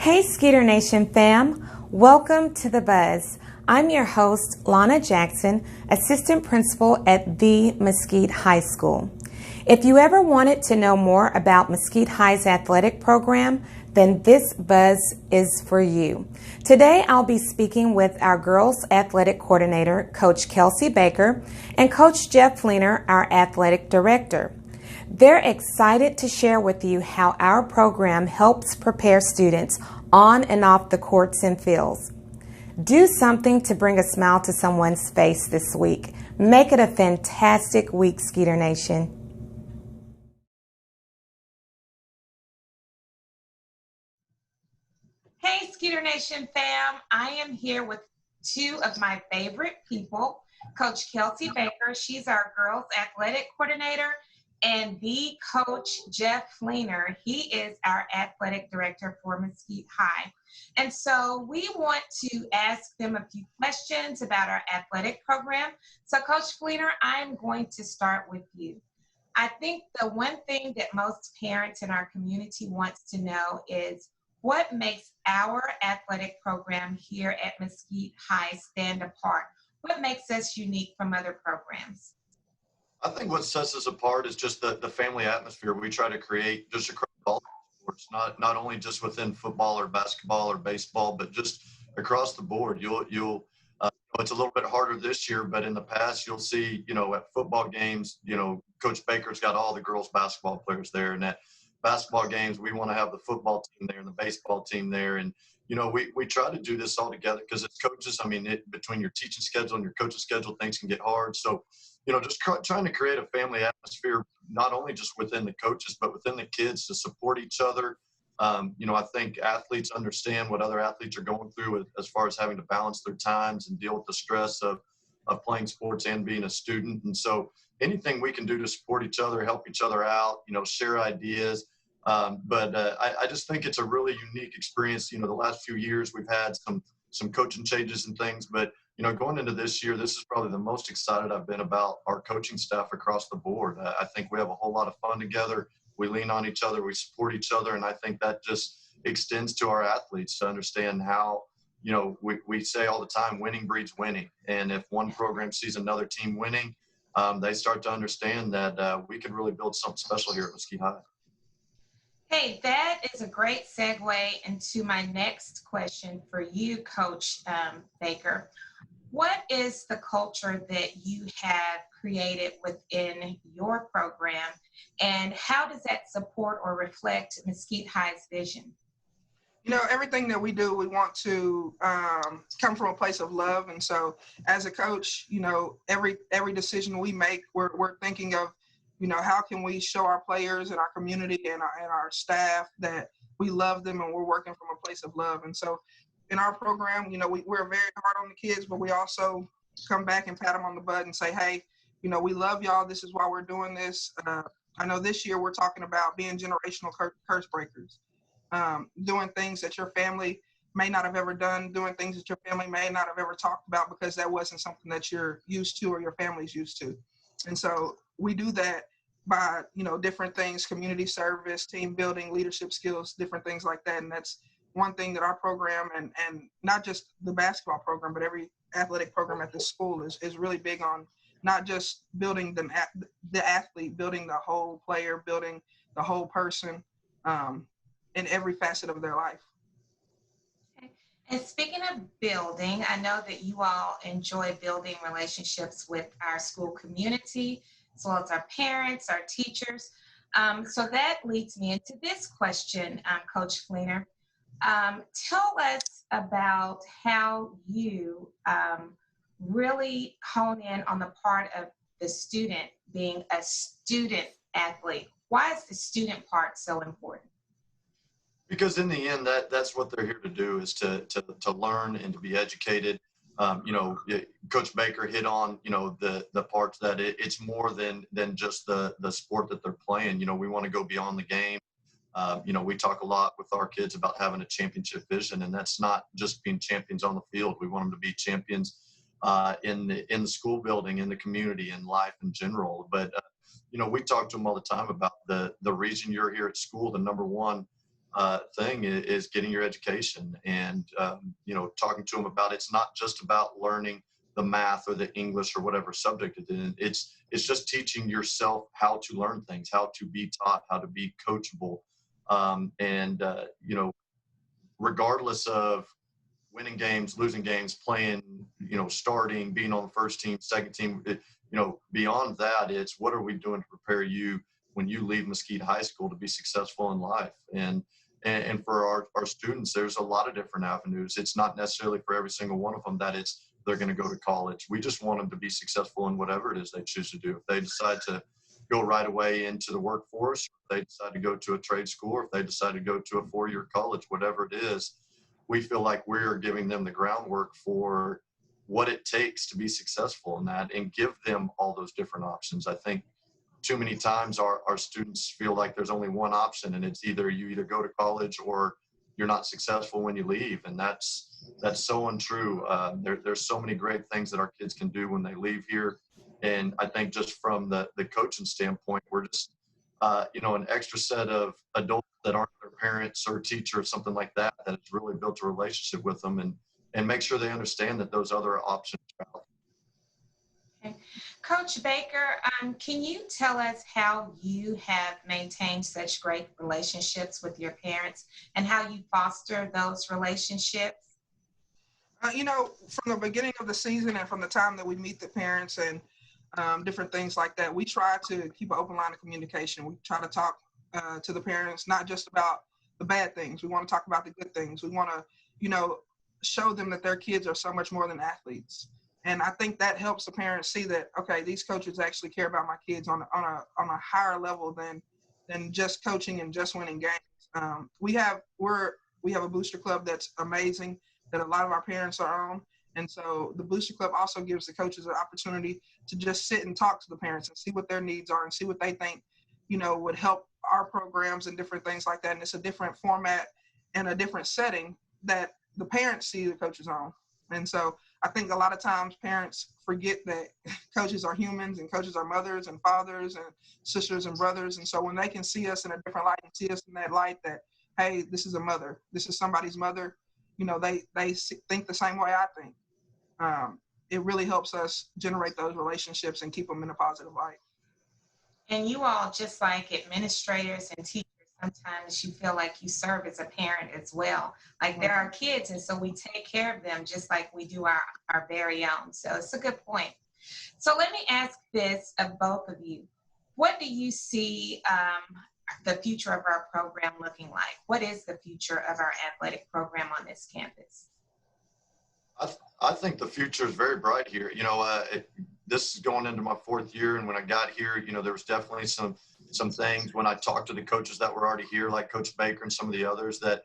Hey Skeeter Nation fam, welcome to The Buzz. I'm your host, Lana Jackson, Assistant Principal at The Mesquite High School. If you ever wanted to know more about Mesquite High's athletic program, then this Buzz is for you. Today I'll be speaking with our girls athletic coordinator, Coach Kelsey Baker, and Coach Jeff Fleener, our athletic director. They're excited to share with you how our program helps prepare students on and off the courts and fields. Do something to bring a smile to someone's face this week. Make it a fantastic week, Skeeter Nation. Hey, Skeeter Nation fam. I am here with two of my favorite people, Coach Kelsey Baker. She's our girls athletic coordinator, and the coach, Jeff Fleener. He is our athletic director for Mesquite High. And so we want to ask them a few questions about our athletic program. So Coach Fleener, I'm going to start with you. I think the one thing that most parents in our community wants to know is what makes our athletic program here at Mesquite High stand apart? What makes us unique from other programs? I think what sets us apart is just the family atmosphere we try to create just across all sports, not only just within football or basketball or baseball, but just across the board. It's a little bit harder this year, but in the past you'll see, at football games, Coach Baker's got all the girls basketball players there, and at basketball games we want to have the football team there and the baseball team there, and we try to do this all together because as coaches, between your teaching schedule and your coaching schedule, things can get hard. So just trying to create a family atmosphere, not only just within the coaches, but within the kids to support each other. I think athletes understand what other athletes are going through as far as having to balance their times and deal with the stress of playing sports and being a student. And so anything we can do to support each other, help each other out, share ideas. I just think it's a really unique experience. The last few years we've had some coaching changes and things, but going into this year, this is probably the most excited I've been about our coaching staff across the board. I think we have a whole lot of fun together. We lean on each other, we support each other, and I think that just extends to our athletes to understand how, we say all the time, winning breeds winning. And if one program sees another team winning, they start to understand that we can really build something special here at Mesquite High. Hey, that is a great segue into my next question for you, Coach Baker. What is the culture that you have created within your program, and how does that support or reflect Mesquite High's vision? Everything that we do, we want to come from a place of love. And so as a coach, every decision we make, we're thinking of, how can we show our players and our community and our staff that we love them and we're working from a place of love. And so in our program, we're very hard on the kids, but we also come back and pat them on the butt and say, hey, we love y'all. This is why we're doing this. I know this year we're talking about being generational curse breakers, doing things that your family may not have ever done, doing things that your family may not have ever talked about because that wasn't something that you're used to or your family's used to. And so we do that by, different things, community service, team building, leadership skills, different things like that. And that's one thing that our program and not just the basketball program, but every athletic program at the school is really big on, not just building the athlete, building the whole player, building the whole person in every facet of their life. Okay. And speaking of building, I know that you all enjoy building relationships with our school community, as well as our parents, our teachers. So that leads me into this question, Coach Fleener. Tell us about how you really hone in on the part of the student being a student athlete. Why is the student part so important? Because in the end, that's what they're here to do, is to learn and to be educated. Coach Baker hit on, the parts that it's more than just the sport that they're playing. We want to go beyond the game. We talk a lot with our kids about having a championship vision, and that's not just being champions on the field. We want them to be champions in the school building, in the community, in life in general. But we talk to them all the time about the reason you're here at school. The number one thing is getting your education and, talking to them about it's not just about learning the math or the English or whatever subject it is. It's just teaching yourself how to learn things, how to be taught, how to be coachable. Regardless of winning games, losing games, playing, starting, being on the first team, second team, beyond that, it's what are we doing to prepare you when you leave Mesquite High School to be successful in life? And for our students, there's a lot of different avenues. It's not necessarily for every single one of them that they're going to go to college. We just want them to be successful in whatever it is they choose to do. If they decide to go right away into the workforce, if they decide to go to a trade school, or if they decide to go to a 4-year college, whatever it is, we feel like we're giving them the groundwork for what it takes to be successful in that and give them all those different options. I think too many times our students feel like there's only one option, and it's either you either go to college or you're not successful when you leave. And that's so untrue. There's so many great things that our kids can do when they leave here. And I think just from the coaching standpoint, we're just, an extra set of adults that aren't their parents or teacher or something like that, that has really built a relationship with them and make sure they understand that those other options are out. Okay. Coach Baker, can you tell us how you have maintained such great relationships with your parents and how you foster those relationships? From the beginning of the season and from the time that we meet the parents and different things like that, we try to keep an open line of communication. We try to talk to the parents, not just about the bad things. We want to talk about the good things. We want to, show them that their kids are so much more than athletes. And I think that helps the parents see that, okay, these coaches actually care about my kids on a higher level than just coaching and just winning games. We have a booster club that's amazing that a lot of our parents are on. And so the booster club also gives the coaches an opportunity to just sit and talk to the parents and see what their needs are and see what they think, would help our programs and different things like that. And it's a different format and a different setting that the parents see the coaches on. And so I think a lot of times parents forget that coaches are humans and coaches are mothers and fathers and sisters and brothers. And so when they can see us in a different light and see us in that light that, hey, this is a mother, this is somebody's mother, they think the same way I think. It really helps us generate those relationships and keep them in a positive light. And you all, just like administrators and teachers, sometimes you feel like you serve as a parent as well. Like they're our kids, and so we take care of them just like we do our very own. So it's a good point. So let me ask this of both of you. What do you see the future of our program looking like? What is the future of our athletic program on this campus? I think the future is very bright here. This is going into my 4th year, and when I got here, there was definitely some things when I talked to the coaches that were already here, like Coach Baker and some of the others, that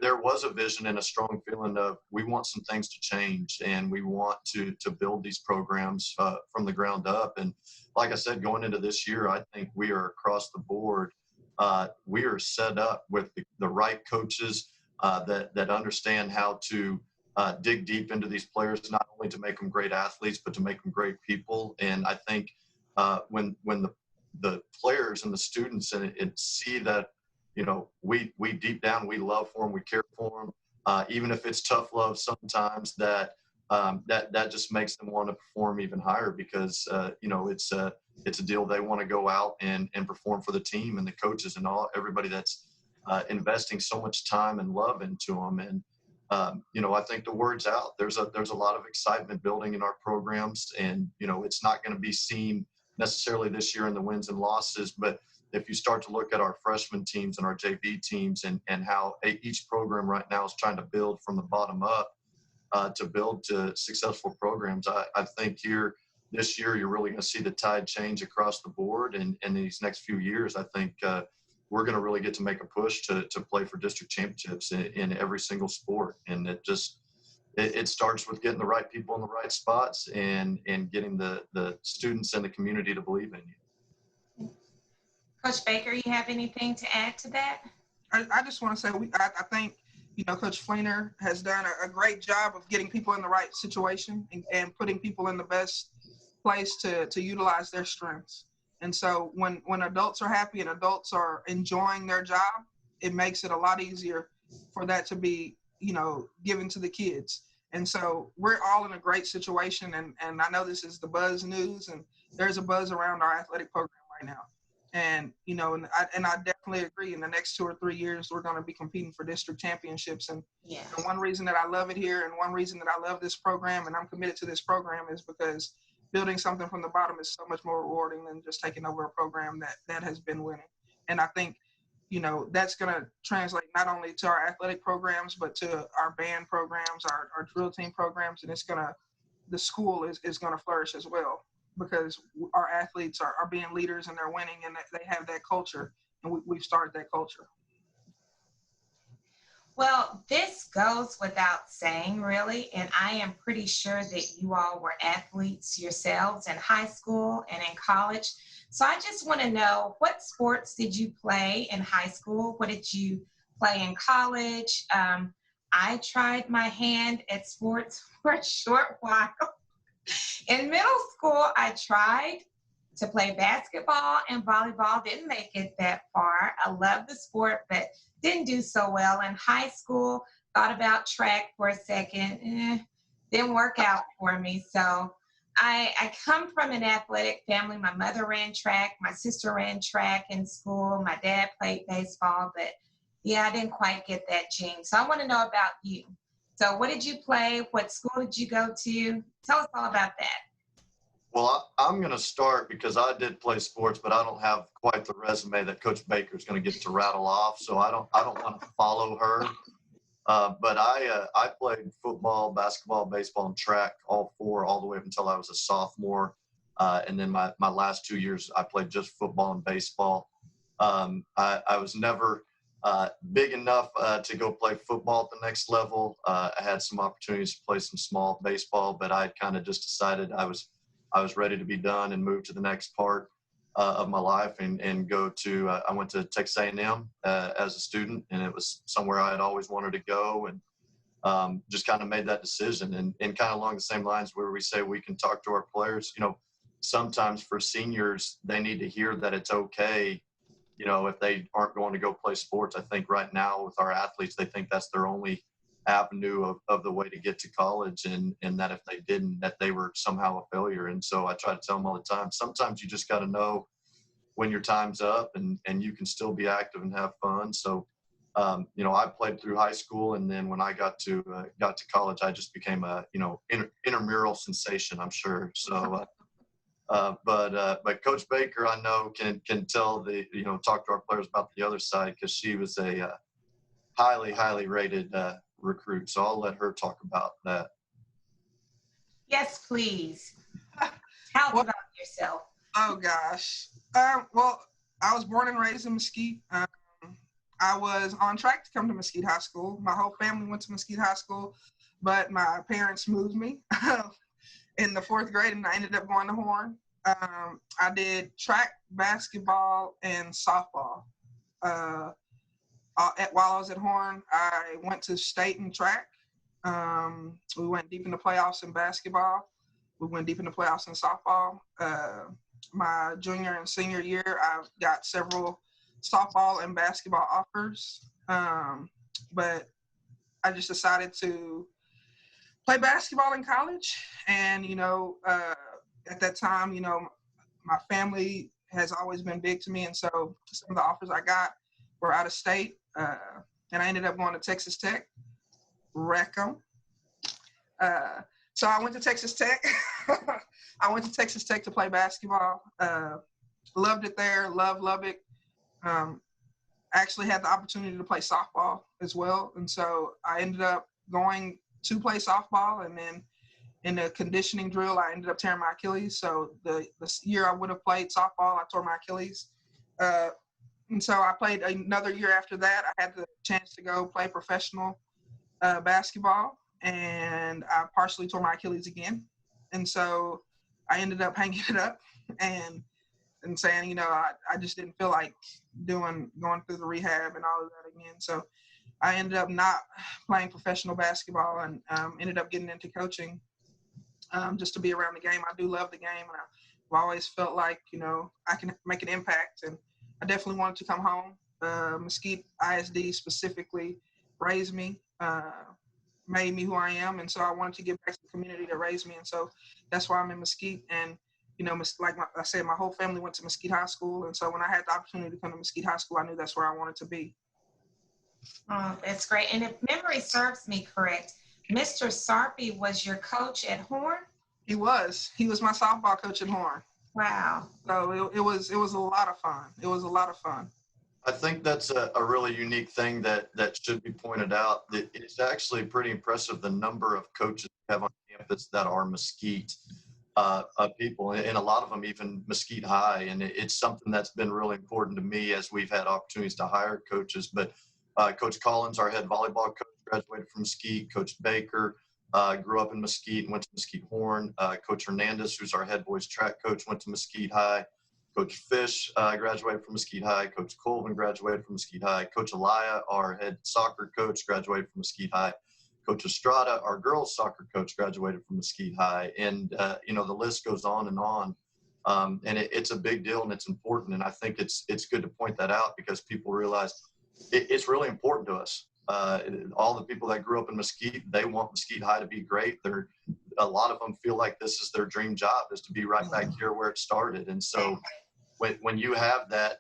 there was a vision and a strong feeling of we want some things to change, and we want to build these programs from the ground up. And like I said, going into this year, I think we are across the board. We are set up with the right coaches that understand how to dig deep into these players, not only to make them great athletes, but to make them great people. And I think when the players and the students and see that, we deep down, we love for them, we care for them, even if it's tough love sometimes, that just makes them want to perform even higher because, it's a deal they want to go out and perform for the team and the coaches and everybody that's investing so much time and love into them. And I think the word's out. There's a lot of excitement building in our programs, and it's not going to be seen necessarily this year in the wins and losses. But if you start to look at our freshman teams and our JV teams and how each program right now is trying to build from the bottom up to build to successful programs, I think this year you're really going to see the tide change across the board. And in these next few years, I think we're going to really get to make a push to play for district championships in every single sport. And it starts with getting the right people in the right spots and getting the students and the community to believe in you. Coach Baker, you have anything to add to that? I just want to say, I think, Coach Fleener has done a great job of getting people in the right situation and putting people in the best place to utilize their strengths. And so when adults are happy and adults are enjoying their job, it makes it a lot easier for that to be, given to the kids. And so we're all in a great situation. And I know this is the buzz news, and there's a buzz around our athletic program right now. And, I definitely agree, in the next 2 or 3 years, we're going to be competing for district championships. And one reason that I love it here, and one reason that I love this program and I'm committed to this program, is because building something from the bottom is so much more rewarding than just taking over a program that has been winning. And I think, that's going to translate not only to our athletic programs, but to our band programs, our drill team programs. And the school is going to flourish as well, because our athletes are being leaders and they're winning, and they have that culture, and we've started that culture. Well, this goes without saying, really, and I am pretty sure that you all were athletes yourselves in high school and in college. So I just want to know, what sports did you play in high school? What did you play in college? I tried my hand at sports for a short while. In middle school, I tried to play basketball and volleyball, didn't make it that far. I love the sport, but didn't do so well. In high school, thought about track for a second, didn't work out for me. So I come from an athletic family. My mother ran track, my sister ran track in school, my dad played baseball, but I didn't quite get that gene. So I want to know about you. So what did you play? What school did you go to? Tell us all about that. Well, I'm going to start because I did play sports, but I don't have quite the resume that Coach Baker is going to get to rattle off. So I don't want to follow her. But I played football, basketball, baseball, and track, all four, all the way up until I was a sophomore. And then my last 2 years, I played just football and baseball. I was never big enough to go play football at the next level. I had some opportunities to play some small baseball, but I kind of just decided I was ready to be done and move to the next part of my life and go to I went to Texas A&M as a student, and it was somewhere I had always wanted to go, and just kind of made that decision. And kind of along the same lines where we say we can talk to our players, sometimes for seniors, they need to hear that it's okay, if they aren't going to go play sports. I think right now with our athletes, they think that's their only avenue of the way to get to college, and that if they didn't, that they were somehow a failure. And so I try to tell them all the time, sometimes you just got to know when your time's up, and you can still be active and have fun. So I played through high school, and then when I got to college, I just became a intramural sensation, I'm sure. So but Coach Baker, I know, can tell talk to our players about the other side, because she was a highly rated recruit. So I'll let her talk about that. Yes, please. Tell us about yourself. Oh gosh. Well, I was born and raised in Mesquite. I was on track to come to Mesquite High School. My whole family went to Mesquite High School, but my parents moved me in the 4th grade, and I ended up going to Horn. I did track, basketball, and softball. While I was at Horn, I went to state in track. We went deep in the playoffs in basketball. We went deep in the playoffs in softball. My junior and senior year, I got several softball and basketball offers. But I just decided to play basketball in college. And, at that time, my family has always been big to me. And so some of the offers I got were out of state. And I ended up going to Texas Tech, Wreck-'em. So I went to Texas Tech. I went to Texas Tech to play basketball. Loved it there. Loved Lubbock. Actually had the opportunity to play softball as well. And so I ended up going to play softball. And then in the conditioning drill, I ended up tearing my Achilles. So the year I would have played softball, I tore my Achilles. And so I played another year after that. I had the chance to go play professional basketball, and I partially tore my Achilles again. And so I ended up hanging it up and saying, I just didn't feel like going through the rehab and all of that again. So I ended up not playing professional basketball, and ended up getting into coaching just to be around the game. I do love the game, and I've always felt like, I can make an impact, and I definitely wanted to come home. Mesquite ISD specifically raised me, made me who I am. And so I wanted to give back to the community that raised me. And so that's why I'm in Mesquite. And, you know, I said, my whole family went to Mesquite High School. And so when I had the opportunity to come to Mesquite High School, I knew that's where I wanted to be. Oh, that's great. And if memory serves me correct, Mr. Sarpy was your coach at Horn? He was my softball coach at Horn. Wow. So it was a lot of fun. It was a lot of fun. I think that's a really unique thing that should be pointed out. It's actually pretty impressive the number of coaches we have on campus that are Mesquite people, and a lot of them even Mesquite High. And it's something that's been really important to me as we've had opportunities to hire coaches. But Coach Collins, our head volleyball coach, graduated from Mesquite. Coach Baker grew up in Mesquite and went to Mesquite Horn. Coach Hernandez, who's our head boys track coach, went to Mesquite High. Coach Fish graduated from Mesquite High. Coach Colvin graduated from Mesquite High. Coach Elia, our head soccer coach, graduated from Mesquite High. Coach Estrada, our girls soccer coach, graduated from Mesquite High. And, you know, the list goes on and on. And it's a big deal and it's important. And I think it's good to point that out because people realize it's really important to us. All the people that grew up in Mesquite, they want Mesquite High to be great. A lot of them feel like this is their dream job, is to be right back here where it started. And so when you have that,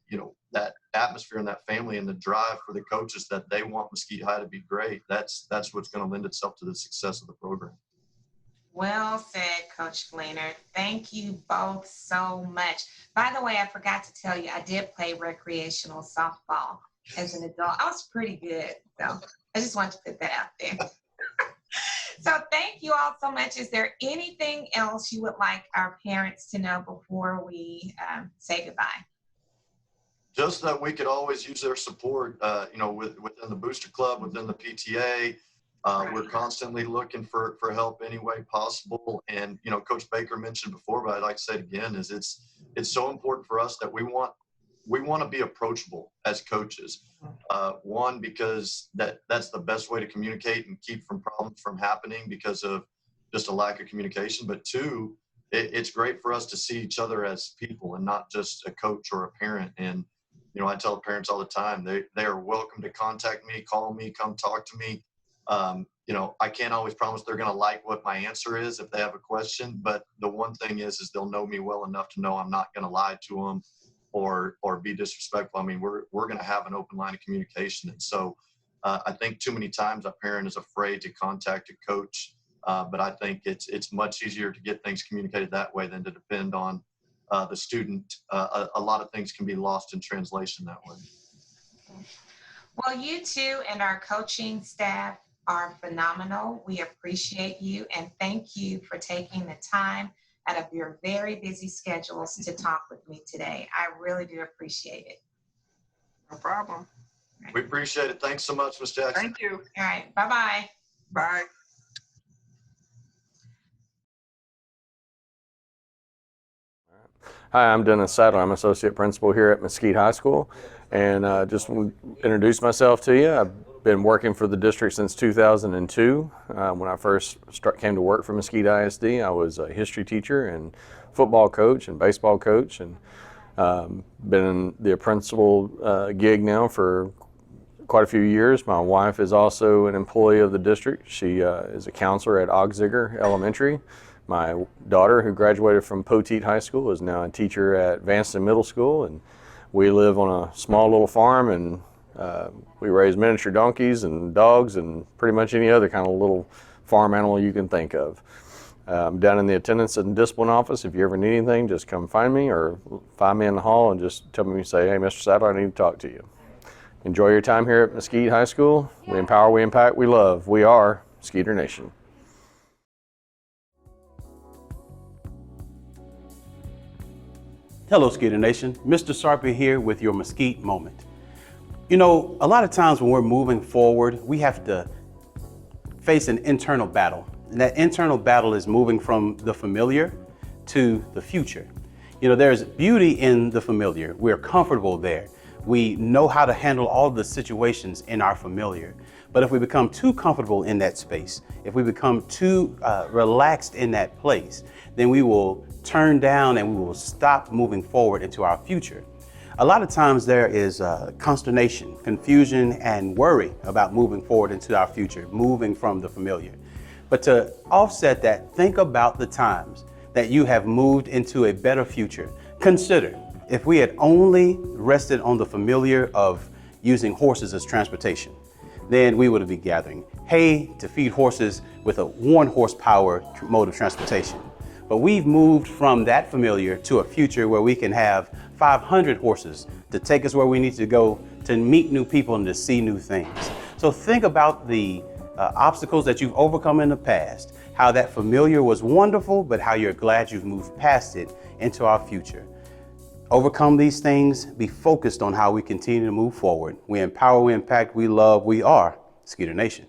you know, that atmosphere and that family and the drive for the coaches that they want Mesquite High to be great, that's what's going to lend itself to the success of the program. Well said, Coach Fleener. Thank you both so much. By the way, I forgot to tell you, I did play recreational softball as an adult. I was pretty good, so I just wanted to put that out there. So thank you all so much. Is there anything else you would like our parents to know before we say goodbye? Just that we could always use their support, you know, within the Booster Club, within the PTA. We're constantly looking for help any way possible. And, you know, Coach Baker mentioned before, but I'd like to say it again, is it's so important for us that we want to be approachable as coaches. One, because that's the best way to communicate and keep problems from happening because of just a lack of communication. But two, it's great for us to see each other as people and not just a coach or a parent. And, you know, I tell parents all the time, they are welcome to contact me, call me, come talk to me. You know, I can't always promise they're going to like what my answer is if they have a question, but the one thing is they'll know me well enough to know I'm not going to lie to them or be disrespectful. I mean, we're going to have an open line of communication. And so I think too many times a parent is afraid to contact a coach, but I think it's much easier to get things communicated that way than to depend on the student. A lot of things can be lost in translation that way. Well, you two and our coaching staff are phenomenal. We appreciate you and thank you for taking the time out of your very busy schedules to talk with me today. I really do appreciate it. No problem. Right. We appreciate it. Thanks so much, Ms. Jackson. Thank you. All right. Bye-bye. Bye. Hi, I'm Dennis Sadler. I'm Associate Principal here at Mesquite High School. And just want to introduce myself to you. I've been working for the district since 2002. When I first came to work for Mesquite ISD, I was a history teacher and football coach and baseball coach, and been in the principal gig now for quite a few years. My wife is also an employee of the district. She is a counselor at Augsburger Elementary. My daughter, who graduated from Poteet High School, is now a teacher at Vanston Middle School, and we live on a small little farm, and we raise miniature donkeys and dogs and pretty much any other kind of little farm animal you can think of. I'm down in the attendance and discipline office. If you ever need anything, just come find me or find me in the hall and just tell me, say, hey, Mr. Sadler, I need to talk to you. Enjoy your time here at Mesquite High School. We empower, we impact, we love. We are Skeeter Nation. Hello, Skeeter Nation. Mr. Sarpy here with your Mesquite Moment. You know, a lot of times when we're moving forward, we have to face an internal battle. And that internal battle is moving from the familiar to the future. You know, there's beauty in the familiar. We're comfortable there. We know how to handle all the situations in our familiar. But if we become too comfortable in that space, if we become too relaxed in that place, then we will turn down and we will stop moving forward into our future. A lot of times there is consternation, confusion, and worry about moving forward into our future, moving from the familiar. But to offset that, think about the times that you have moved into a better future. Consider if we had only rested on the familiar of using horses as transportation, then we would be gathering hay to feed horses with a 1 horsepower mode of transportation. But we've moved from that familiar to a future where we can have 500 horses to take us where we need to go, to meet new people and to see new things. So think about the obstacles that you've overcome in the past, how that familiar was wonderful, but how you're glad you've moved past it into our future. Overcome these things, be focused on how we continue to move forward. We empower, we impact, we love, we are Skeeter Nation.